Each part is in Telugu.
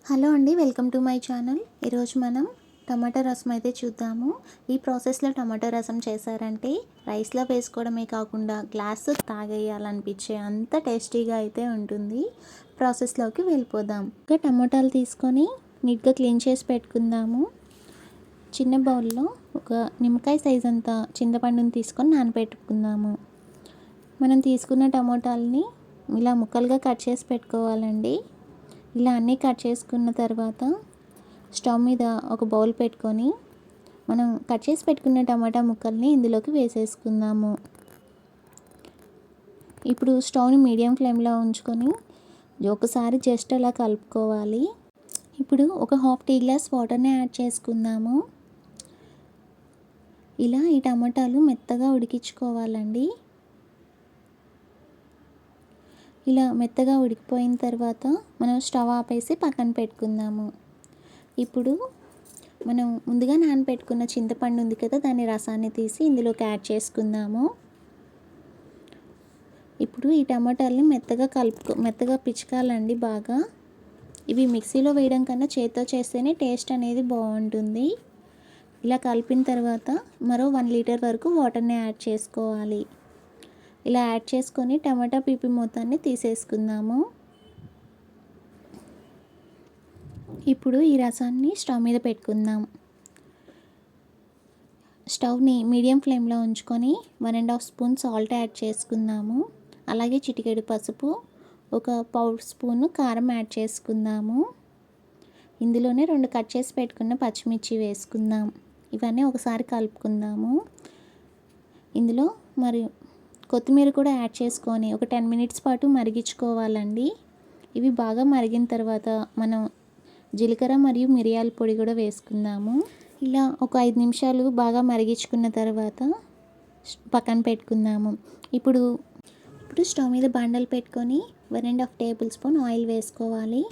హలో అండి, వెల్కమ్ టు మై ఛానల్. ఈరోజు మనం టమాటా రసం అయితే చూద్దాము. ఈ ప్రాసెస్లో టమాటా రసం చేశారంటే రైస్లో వేసుకోవడమే కాకుండా గ్లాస్ తాగేయాలనిపించే అంత టేస్టీగా అయితే ఉంటుంది. ప్రాసెస్లోకి వెళ్ళిపోదాం. ఇంకా టమాటాలు తీసుకొని నీట్గా క్లీన్ చేసి పెట్టుకుందాము. చిన్న బౌల్లో ఒక నిమ్మకాయ సైజ్ అంత చింతపండుని తీసుకొని నానబెట్టుకుందాము. మనం తీసుకున్న టమాటాలని ఇలా ముక్కలుగా కట్ చేసి పెట్టుకోవాలండి. ఇలా అన్నీ కట్ చేసుకున్న తర్వాత స్టవ్ మీద ఒక బౌల్ పెట్టుకొని మనం కట్ చేసి పెట్టుకున్న టమాటా ముక్కల్ని ఇందులోకి వేసేసుకుందాము. ఇప్పుడు స్టవ్ని మీడియం ఫ్లేమ్లో ఉంచుకొని ఒకసారి జస్ట్ అలా కలుపుకోవాలి. ఇప్పుడు ఒక హాఫ్ టీ గ్లాస్ వాటర్ని యాడ్ చేసుకుందాము. ఇలా ఈ టమాటాలు మెత్తగా ఉడికించుకోవాలండి. ఇలా మెత్తగా ఉడికిపోయిన తర్వాత మనం స్టవ్ ఆపేసి పక్కన పెట్టుకుందాము. ఇప్పుడు మనం ముందుగా నానబెట్టుకున్న చింతపండు ఉంది కదా, దాని రసాన్ని తీసి ఇందులోకి యాడ్ చేసుకుందాము. ఇప్పుడు ఈ టమాటాలని మెత్తగా పిచకాలండి బాగా. ఇవి మిక్సీలో వేయడం కన్నా చేత్తో చేస్తేనే టేస్ట్ అనేది బాగుంటుంది. ఇలా కలిపిన తర్వాత మరో 1 లీటర్ వరకు వాటర్ని యాడ్ చేసుకోవాలి. ఇలా యాడ్ చేసుకొని టమాటా పీపి మొత్తాన్ని తీసేసుకుందాము. ఇప్పుడు ఈ రసాన్ని స్టవ్ మీద పెట్టుకుందాం. స్టవ్ని మీడియం ఫ్లేమ్లో ఉంచుకొని 1.5 స్పూన్ సాల్ట్ యాడ్ చేసుకుందాము. అలాగే చిటికెడు పసుపు, ఒక పావు స్పూను కారం యాడ్ చేసుకుందాము. ఇందులోనే 2 కట్ చేసి పెట్టుకున్న పచ్చిమిర్చి వేసుకుందాం. ఇవన్నీ ఒకసారి కలుపుకుందాము. ఇందులో కొత్తిమీర కూడా యాడ్ చేసుకొని ఒక 10 మినిట్స్ పాటు మరిగించుకోవాలండి. ఇవి బాగా మరిగిన తర్వాత మనం జీలకర్ర మరియు మిరియాల పొడి కూడా వేసుకుందాము. ఇలా ఒక 5 నిమిషాలు బాగా మరిగించుకున్న తర్వాత పక్కన పెట్టుకుందాము. ఇప్పుడు స్టవ్ మీద బండలు పెట్టుకొని 1.5 టేబుల్ స్పూన్ ఆయిల్ వేసుకోవాలి.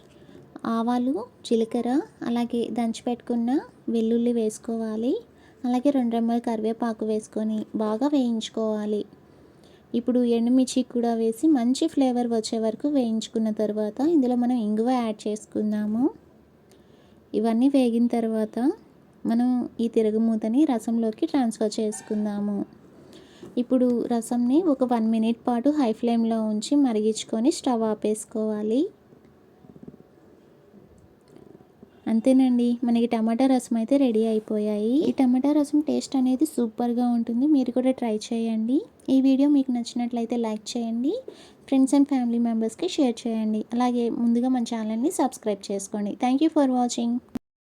ఆవాలు, జీలకర్ర, అలాగే దంచి పెట్టుకున్న వెల్లుల్లి వేసుకోవాలి. అలాగే 2 రెమ్మల కరివేపాకు వేసుకొని బాగా వేయించుకోవాలి. ఇప్పుడు ఎండుమిర్చి కూడా వేసి మంచి ఫ్లేవర్ వచ్చే వరకు వేయించుకున్న తర్వాత ఇందులో మనం ఇంగువ యాడ్ చేసుకుందాము. ఇవన్నీ వేగిన తర్వాత మనం ఈ తిరగమూతని రసంలోకి ట్రాన్స్ఫర్ చేసుకుందాము. ఇప్పుడు రసంని ఒక 1 మినిట్ పాటు హై ఫ్లేమ్లో ఉంచి మరిగించుకొని స్టవ్ ఆపేసుకోవాలి. అంతేనండి, మనకి టమాటా రసం అయితే రెడీ అయిపోయాయి. ఈ టమాటా రసం టేస్ట్ అనేది సూపర్గా ఉంటుంది. మీరు కూడా ట్రై చేయండి. ఈ వీడియో మీకు నచ్చినట్లయితే లైక్ చేయండి, ఫ్రెండ్స్ అండ్ ఫ్యామిలీ మెంబర్స్కి షేర్ చేయండి. అలాగే ముందుగా మన ఛానల్ని సబ్స్క్రైబ్ చేసుకోండి. Thank you for watching.